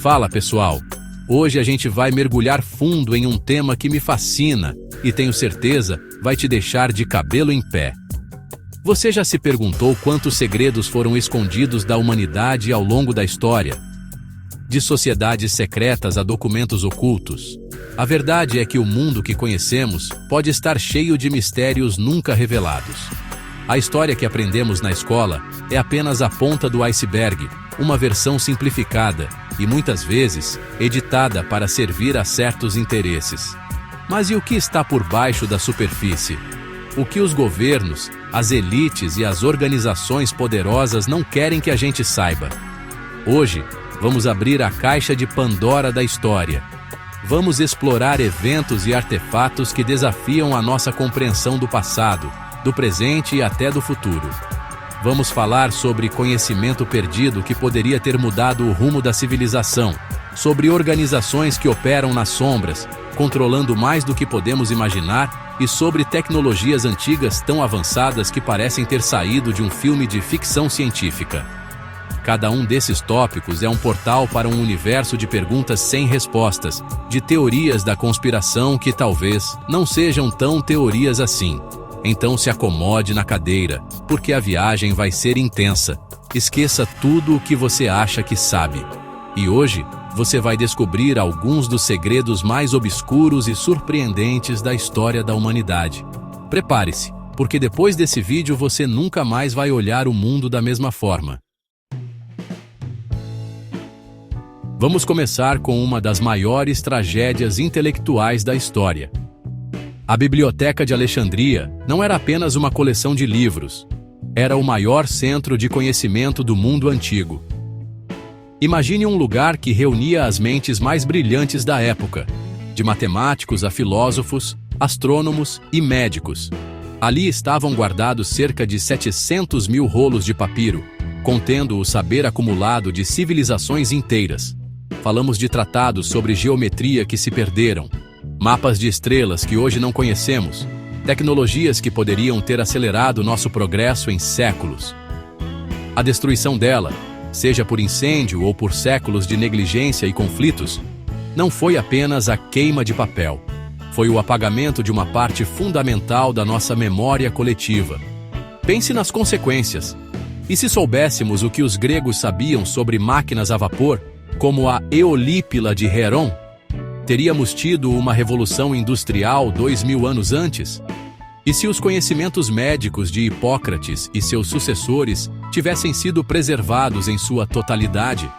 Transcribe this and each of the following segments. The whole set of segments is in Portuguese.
Fala pessoal, hoje a gente vai mergulhar fundo em um tema que me fascina e tenho certeza vai te deixar de cabelo em pé. Você já se perguntou quantos segredos foram escondidos da humanidade ao longo da história? De sociedades secretas a documentos ocultos. A verdade é que o mundo que conhecemos pode estar cheio de mistérios nunca revelados. A história que aprendemos na escola é apenas a ponta do iceberg, uma versão simplificada e muitas vezes editada para servir a certos interesses. Mas e o que está por baixo da superfície? O que os governos, as elites e as organizações poderosas não querem que a gente saiba? Hoje, vamos abrir a caixa de Pandora da história. Vamos explorar eventos e artefatos que desafiam a nossa compreensão do passado, do presente e até do futuro. Vamos falar sobre conhecimento perdido que poderia ter mudado o rumo da civilização, sobre organizações que operam nas sombras, controlando mais do que podemos imaginar, e sobre tecnologias antigas tão avançadas que parecem ter saído de um filme de ficção científica. Cada um desses tópicos é um portal para um universo de perguntas sem respostas, de teorias da conspiração que talvez não sejam tão teorias assim. Então se acomode na cadeira, porque a viagem vai ser intensa. Esqueça tudo o que você acha que sabe. E hoje, você vai descobrir alguns dos segredos mais obscuros e surpreendentes da história da humanidade. Prepare-se, porque depois desse vídeo você nunca mais vai olhar o mundo da mesma forma. Vamos começar com uma das maiores tragédias intelectuais da história. A Biblioteca de Alexandria não era apenas uma coleção de livros, era o maior centro de conhecimento do mundo antigo. Imagine um lugar que reunia as mentes mais brilhantes da época, de matemáticos a filósofos, astrônomos e médicos. Ali estavam guardados cerca de 700 mil rolos de papiro, contendo o saber acumulado de civilizações inteiras. Falamos de tratados sobre geometria que se perderam, mapas de estrelas que hoje não conhecemos, tecnologias que poderiam ter acelerado nosso progresso em séculos. A destruição dela, seja por incêndio ou por séculos de negligência e conflitos, não foi apenas a queima de papel. Foi o apagamento de uma parte fundamental da nossa memória coletiva. Pense nas consequências. E se soubéssemos o que os gregos sabiam sobre máquinas a vapor, como a Eolípila de Heron, teríamos tido uma revolução industrial 2000 anos antes? E se os conhecimentos médicos de Hipócrates e seus sucessores tivessem sido preservados em sua totalidade?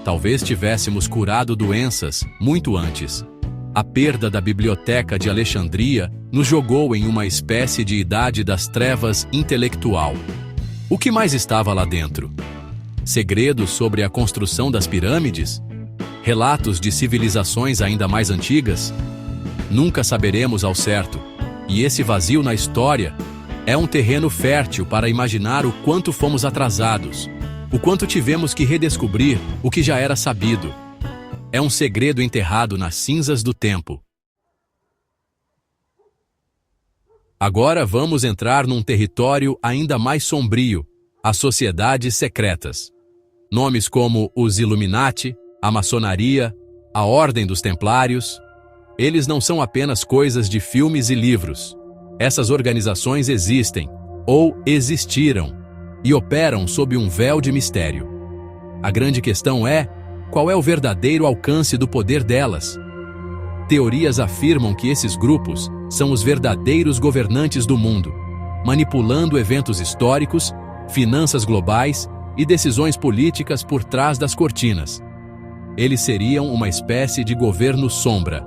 Talvez tivéssemos curado doenças muito antes. A perda da Biblioteca de Alexandria nos jogou em uma espécie de idade das trevas intelectual. O que mais estava lá dentro? Segredos sobre a construção das pirâmides? Relatos de civilizações ainda mais antigas? Nunca saberemos ao certo, e esse vazio na história é um terreno fértil para imaginar o quanto fomos atrasados, o quanto tivemos que redescobrir o que já era sabido. É um segredo enterrado nas cinzas do tempo. Agora vamos entrar num território ainda mais sombrio, as sociedades secretas. Nomes como os Illuminati, a maçonaria, a Ordem dos Templários, eles não são apenas coisas de filmes e livros. Essas organizações existem, ou existiram, e operam sob um véu de mistério. A grande questão é, qual é o verdadeiro alcance do poder delas? Teorias afirmam que esses grupos são os verdadeiros governantes do mundo, manipulando eventos históricos, finanças globais e decisões políticas por trás das cortinas. Eles seriam uma espécie de governo sombra,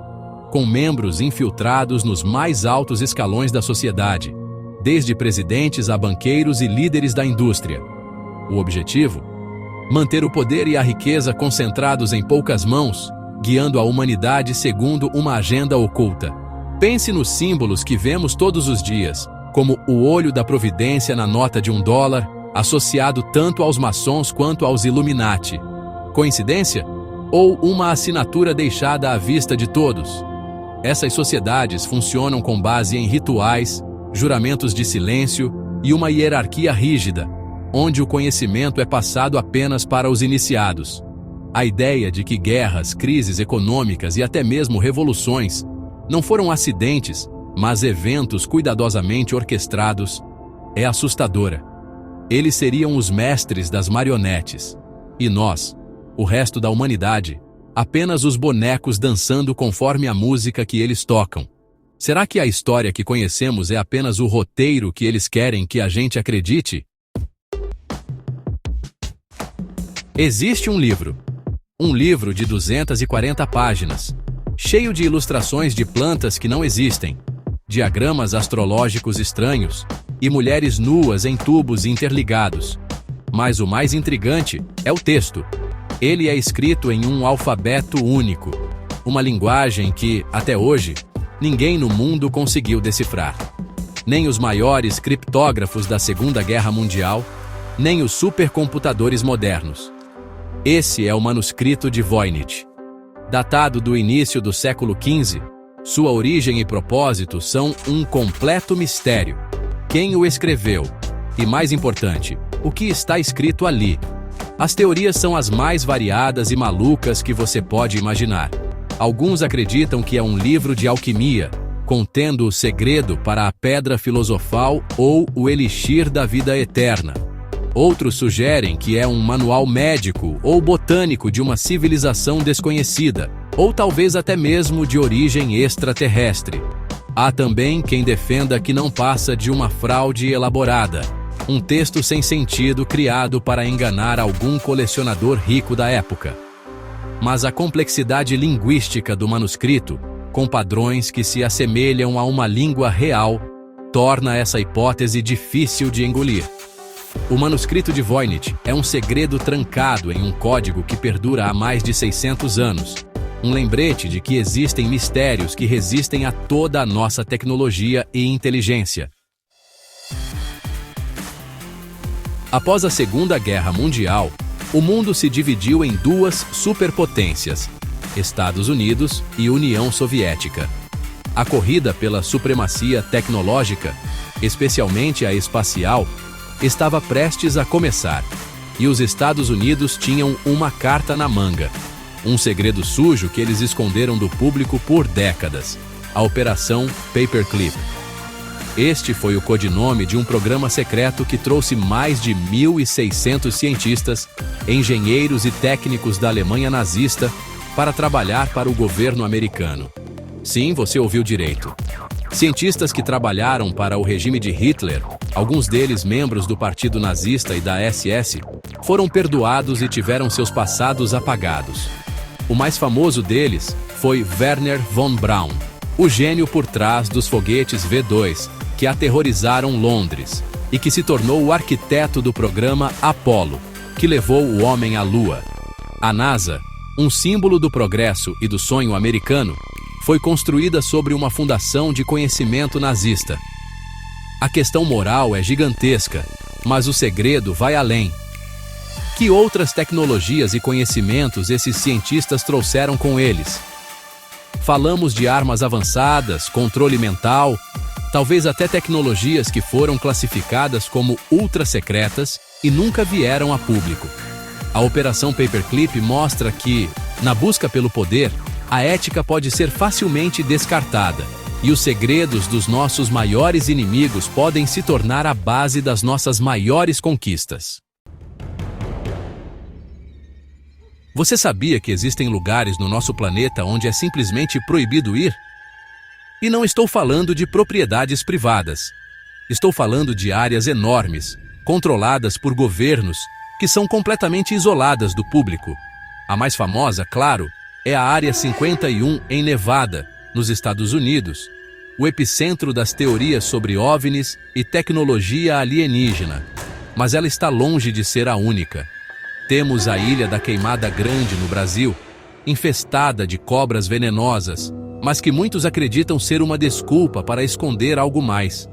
com membros infiltrados nos mais altos escalões da sociedade, desde presidentes a banqueiros e líderes da indústria. O objetivo? Manter o poder e a riqueza concentrados em poucas mãos, guiando a humanidade segundo uma agenda oculta. Pense nos símbolos que vemos todos os dias, como o olho da providência na nota de $1, associado tanto aos maçons quanto aos Illuminati. Coincidência? Ou uma assinatura deixada à vista de todos? Essas sociedades funcionam com base em rituais, juramentos de silêncio e uma hierarquia rígida, onde o conhecimento é passado apenas para os iniciados. A ideia de que guerras, crises econômicas e até mesmo revoluções não foram acidentes, mas eventos cuidadosamente orquestrados, é assustadora. Eles seriam os mestres das marionetes. E nós, o resto da humanidade, apenas os bonecos dançando conforme a música que eles tocam. Será que a história que conhecemos é apenas o roteiro que eles querem que a gente acredite? Existe um livro de 240 páginas, cheio de ilustrações de plantas que não existem, diagramas astrológicos estranhos e mulheres nuas em tubos interligados. Mas o mais intrigante é o texto. Ele é escrito em um alfabeto único, uma linguagem que, até hoje, ninguém no mundo conseguiu decifrar. Nem os maiores criptógrafos da Segunda Guerra Mundial, nem os supercomputadores modernos. Esse é o manuscrito de Voynich. Datado do início do século XV, sua origem e propósito são um completo mistério. Quem o escreveu? E mais importante, o que está escrito ali? As teorias são as mais variadas e malucas que você pode imaginar. Alguns acreditam que é um livro de alquimia, contendo o segredo para a pedra filosofal ou o elixir da vida eterna. Outros sugerem que é um manual médico ou botânico de uma civilização desconhecida, ou talvez até mesmo de origem extraterrestre. Há também quem defenda que não passa de uma fraude elaborada, um texto sem sentido criado para enganar algum colecionador rico da época. Mas a complexidade linguística do manuscrito, com padrões que se assemelham a uma língua real, torna essa hipótese difícil de engolir. O manuscrito de Voynich é um segredo trancado em um código que perdura há mais de 600 anos. Um lembrete de que existem mistérios que resistem a toda a nossa tecnologia e inteligência. Após a Segunda Guerra Mundial, o mundo se dividiu em duas superpotências, Estados Unidos e União Soviética. A corrida pela supremacia tecnológica, especialmente a espacial, estava prestes a começar, e os Estados Unidos tinham uma carta na manga, um segredo sujo que eles esconderam do público por décadas, a Operação Paperclip. Este foi o codinome de um programa secreto que trouxe mais de 1.600 cientistas, engenheiros e técnicos da Alemanha nazista para trabalhar para o governo americano. Sim, você ouviu direito. Cientistas que trabalharam para o regime de Hitler, alguns deles membros do Partido Nazista e da SS, foram perdoados e tiveram seus passados apagados. O mais famoso deles foi Wernher von Braun, o gênio por trás dos foguetes V2, que aterrorizaram Londres, e que se tornou o arquiteto do programa Apollo, que levou o homem à Lua. A NASA, um símbolo do progresso e do sonho americano, foi construída sobre uma fundação de conhecimento nazista. A questão moral é gigantesca, mas o segredo vai além. Que outras tecnologias e conhecimentos esses cientistas trouxeram com eles? Falamos de armas avançadas, controle mental, talvez até tecnologias que foram classificadas como ultra-secretas e nunca vieram a público. A Operação Paperclip mostra que, na busca pelo poder, a ética pode ser facilmente descartada, e os segredos dos nossos maiores inimigos podem se tornar a base das nossas maiores conquistas. Você sabia que existem lugares no nosso planeta onde é simplesmente proibido ir? E não estou falando de propriedades privadas. Estou falando de áreas enormes, controladas por governos, que são completamente isoladas do público. A mais famosa, claro, é a Área 51 em Nevada, nos Estados Unidos, o epicentro das teorias sobre OVNIs e tecnologia alienígena. Mas ela está longe de ser a única. Temos a Ilha da Queimada Grande no Brasil, infestada de cobras venenosas, mas que muitos acreditam ser uma desculpa para esconder algo mais.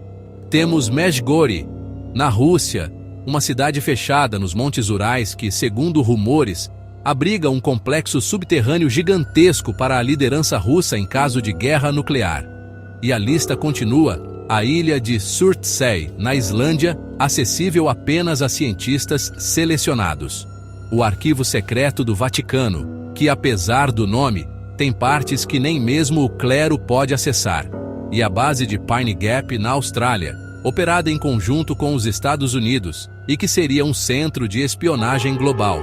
Temos Medjugorje, na Rússia, uma cidade fechada nos Montes Urais que, segundo rumores, abriga um complexo subterrâneo gigantesco para a liderança russa em caso de guerra nuclear. E a lista continua, a ilha de Surtsey, na Islândia, acessível apenas a cientistas selecionados. o arquivo secreto do Vaticano, que apesar do nome, tem partes que nem mesmo o clero pode acessar, e a base de Pine Gap, na Austrália, operada em conjunto com os Estados Unidos, e que seria um centro de espionagem global.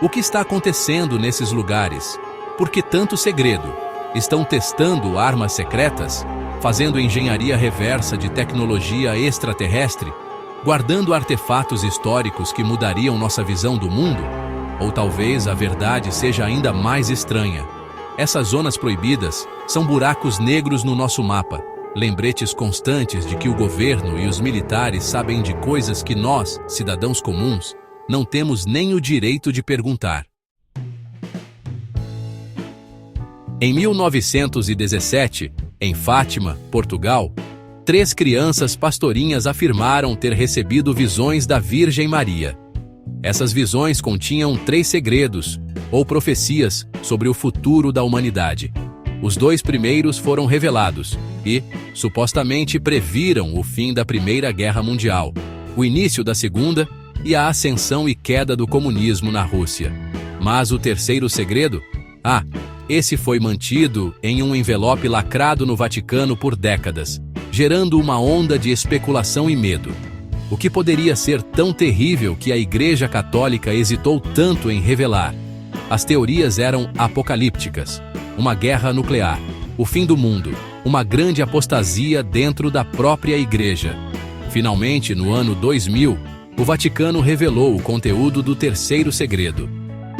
O que está acontecendo nesses lugares? Por que tanto segredo? Estão testando armas secretas? Fazendo engenharia reversa de tecnologia extraterrestre? Guardando artefatos históricos que mudariam nossa visão do mundo? Ou talvez a verdade seja ainda mais estranha. Essas zonas proibidas são buracos negros no nosso mapa, lembretes constantes de que o governo e os militares sabem de coisas que nós, cidadãos comuns, não temos nem o direito de perguntar. Em 1917, em Fátima, Portugal, 3 crianças pastorinhas afirmaram ter recebido visões da Virgem Maria. Essas visões continham 3 segredos, ou profecias, sobre o futuro da humanidade. Os 2 primeiros foram revelados e, supostamente, previram o fim da Primeira Guerra Mundial, o início da Segunda e a ascensão e queda do comunismo na Rússia. Mas o terceiro segredo? Esse foi mantido em um envelope lacrado no Vaticano por décadas, gerando uma onda de especulação e medo. O que poderia ser tão terrível que a Igreja Católica hesitou tanto em revelar? As teorias eram apocalípticas: uma guerra nuclear, o fim do mundo, uma grande apostasia dentro da própria Igreja. Finalmente, no ano 2000, o Vaticano revelou o conteúdo do terceiro segredo.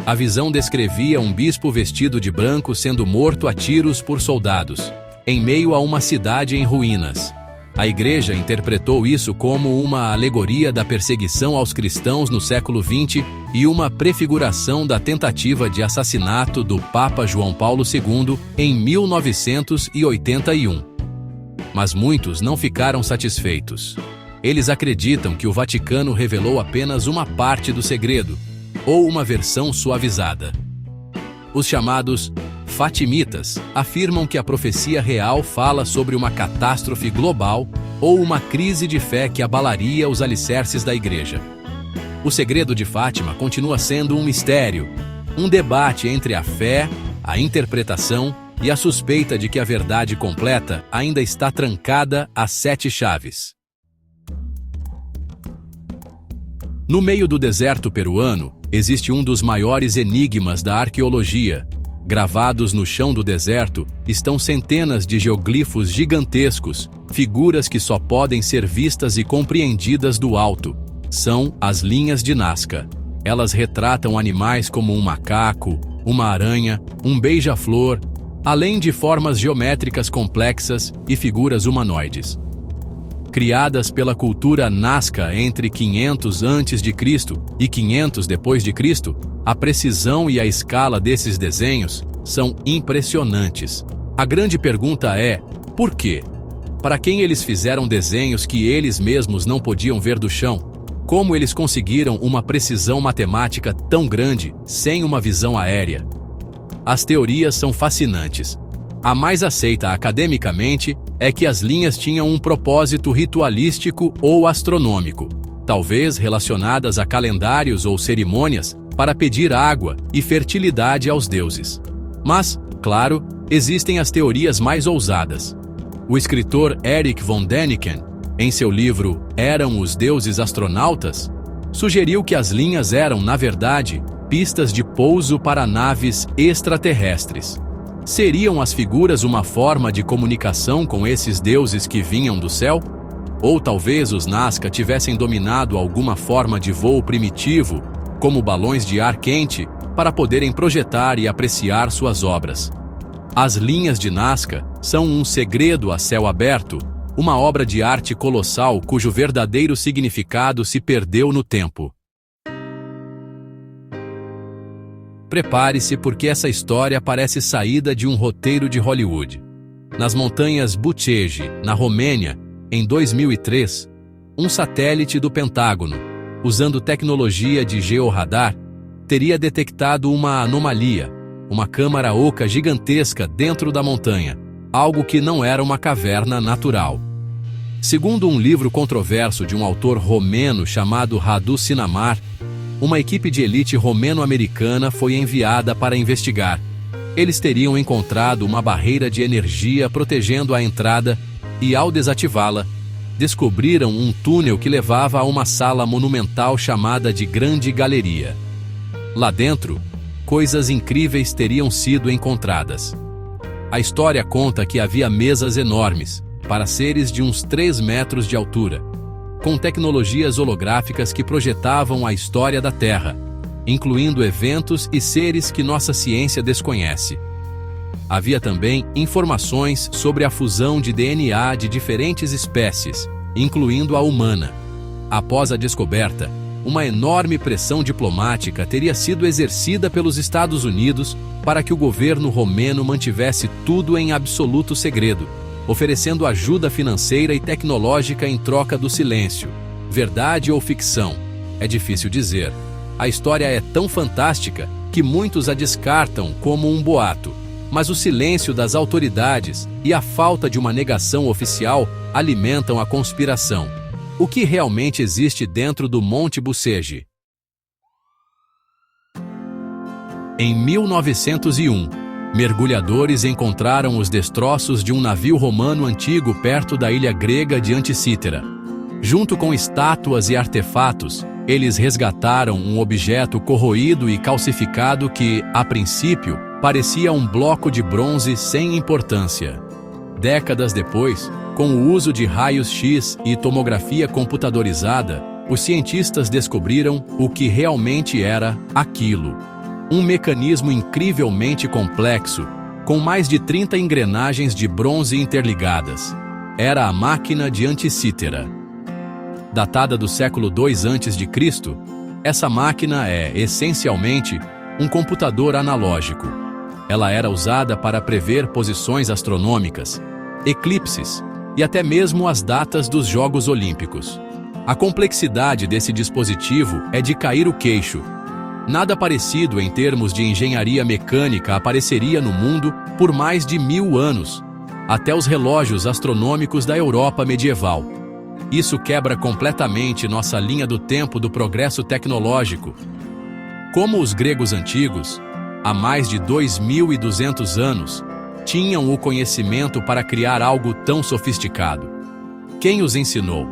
A visão descrevia um bispo vestido de branco sendo morto a tiros por soldados, em meio a uma cidade em ruínas. A Igreja interpretou isso como uma alegoria da perseguição aos cristãos no século XX e uma prefiguração da tentativa de assassinato do Papa João Paulo II em 1981. Mas muitos não ficaram satisfeitos. Eles acreditam que o Vaticano revelou apenas uma parte do segredo, ou uma versão suavizada. Os chamados fatimitas afirmam que a profecia real fala sobre uma catástrofe global ou uma crise de fé que abalaria os alicerces da Igreja. O segredo de Fátima continua sendo um mistério, um debate entre a fé, a interpretação e a suspeita de que a verdade completa ainda está trancada a 7 chaves. No meio do deserto peruano, existe um dos maiores enigmas da arqueologia. Gravados no chão do deserto estão centenas de geoglifos gigantescos, figuras que só podem ser vistas e compreendidas do alto. São as linhas de Nazca. Elas retratam animais como um macaco, uma aranha, um beija-flor, além de formas geométricas complexas e figuras humanoides. Criadas pela cultura Nazca entre 500 a.C. e 500 d.C., a precisão e a escala desses desenhos são impressionantes. A grande pergunta é: por quê? Para quem eles fizeram desenhos que eles mesmos não podiam ver do chão? Como eles conseguiram uma precisão matemática tão grande sem uma visão aérea? As teorias são fascinantes. A mais aceita academicamente é que as linhas tinham um propósito ritualístico ou astronômico, talvez relacionadas a calendários ou cerimônias para pedir água e fertilidade aos deuses. Mas, claro, existem as teorias mais ousadas. O escritor Erich von Däniken, em seu livro Eram os Deuses Astronautas, sugeriu que as linhas eram, na verdade, pistas de pouso para naves extraterrestres. Seriam as figuras uma forma de comunicação com esses deuses que vinham do céu? Ou talvez os Nazca tivessem dominado alguma forma de voo primitivo, como balões de ar quente, para poderem projetar e apreciar suas obras. As linhas de Nazca são um segredo a céu aberto, uma obra de arte colossal cujo verdadeiro significado se perdeu no tempo. Prepare-se, porque essa história parece saída de um roteiro de Hollywood. Nas montanhas Butcheji, na Romênia, em 2003, um satélite do Pentágono, usando tecnologia de georradar, teria detectado uma anomalia, uma câmara oca gigantesca dentro da montanha, algo que não era uma caverna natural. Segundo um livro controverso de um autor romeno chamado Radu Sinamar, uma equipe de elite romeno-americana foi enviada para investigar. Eles teriam encontrado uma barreira de energia protegendo a entrada e, ao desativá-la, descobriram um túnel que levava a uma sala monumental chamada de Grande Galeria. Lá dentro, coisas incríveis teriam sido encontradas. A história conta que havia mesas enormes, para seres de uns 3 metros de altura, com tecnologias holográficas que projetavam a história da Terra, incluindo eventos e seres que nossa ciência desconhece. Havia também informações sobre a fusão de DNA de diferentes espécies, incluindo a humana. Após a descoberta, uma enorme pressão diplomática teria sido exercida pelos Estados Unidos para que o governo romeno mantivesse tudo em absoluto segredo, oferecendo ajuda financeira e tecnológica em troca do silêncio. Verdade ou ficção? É difícil dizer. A história é tão fantástica que muitos a descartam como um boato, mas o silêncio das autoridades e a falta de uma negação oficial alimentam a conspiração. O que realmente existe dentro do Monte Bucege? Em 1901, mergulhadores encontraram os destroços de um navio romano antigo perto da ilha grega de Anticítera. Junto com estátuas e artefatos, eles resgataram um objeto corroído e calcificado que, a princípio, parecia um bloco de bronze sem importância. Décadas depois, com o uso de raios-x e tomografia computadorizada, os cientistas descobriram o que realmente era aquilo. Um mecanismo incrivelmente complexo, com mais de 30 engrenagens de bronze interligadas. Era a máquina de Anticítera. Datada do século II a.C., essa máquina é, essencialmente, um computador analógico. Ela era usada para prever posições astronômicas, eclipses e até mesmo as datas dos Jogos Olímpicos. A complexidade desse dispositivo é de cair o queixo. Nada parecido em termos de engenharia mecânica apareceria no mundo por mais de 1000 anos, até os relógios astronômicos da Europa medieval. Isso quebra completamente nossa linha do tempo do progresso tecnológico. Como os gregos antigos, há mais de 2200 anos, tinham o conhecimento para criar algo tão sofisticado? Quem os ensinou?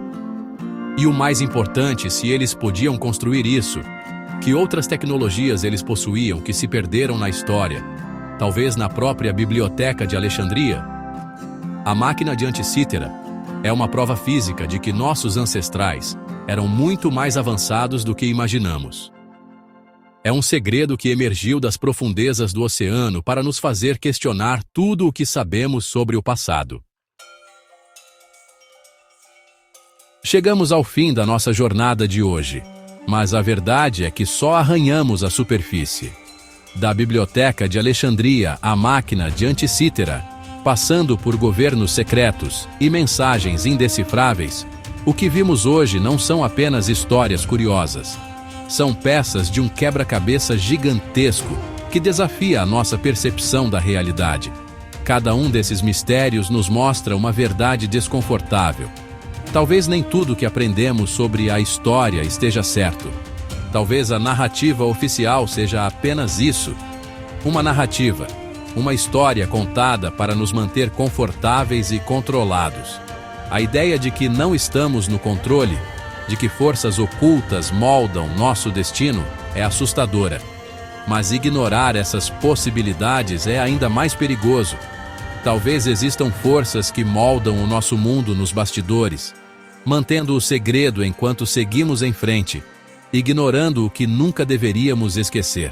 E o mais importante, se eles podiam construir isso, que outras tecnologias eles possuíam que se perderam na história, talvez na própria Biblioteca de Alexandria? A máquina de Anticítera é uma prova física de que nossos ancestrais eram muito mais avançados do que imaginamos. É um segredo que emergiu das profundezas do oceano para nos fazer questionar tudo o que sabemos sobre o passado. Chegamos ao fim da nossa jornada de hoje, mas a verdade é que só arranhamos a superfície. Da Biblioteca de Alexandria à máquina de Anticítera, passando por governos secretos e mensagens indecifráveis, o que vimos hoje não são apenas histórias curiosas. São peças de um quebra-cabeça gigantesco que desafia a nossa percepção da realidade. Cada um desses mistérios nos mostra uma verdade desconfortável. Talvez nem tudo que aprendemos sobre a história esteja certo. Talvez a narrativa oficial seja apenas isso: uma narrativa, uma história contada para nos manter confortáveis e controlados. A ideia de que não estamos no controle, de que forças ocultas moldam nosso destino, é assustadora. Mas ignorar essas possibilidades é ainda mais perigoso. Talvez existam forças que moldam o nosso mundo nos bastidores, mantendo o segredo enquanto seguimos em frente, ignorando o que nunca deveríamos esquecer.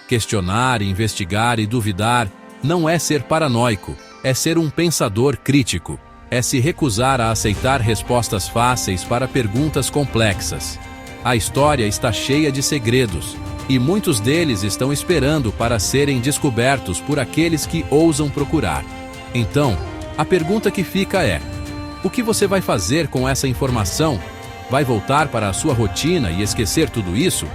Questionar, investigar e duvidar não é ser paranoico, é ser um pensador crítico. É se recusar a aceitar respostas fáceis para perguntas complexas. A história está cheia de segredos, e muitos deles estão esperando para serem descobertos por aqueles que ousam procurar. Então, a pergunta que fica é: o que você vai fazer com essa informação? Vai voltar para a sua rotina e esquecer tudo isso?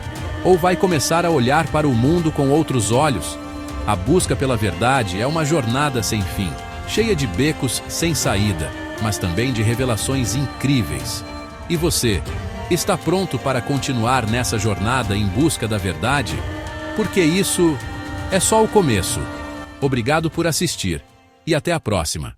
Ou vai começar a olhar para o mundo com outros olhos? A busca pela verdade é uma jornada sem fim, cheia de becos sem saída, mas também de revelações incríveis. E você? Está pronto para continuar nessa jornada em busca da verdade? Porque isso é só o começo. Obrigado por assistir e até a próxima.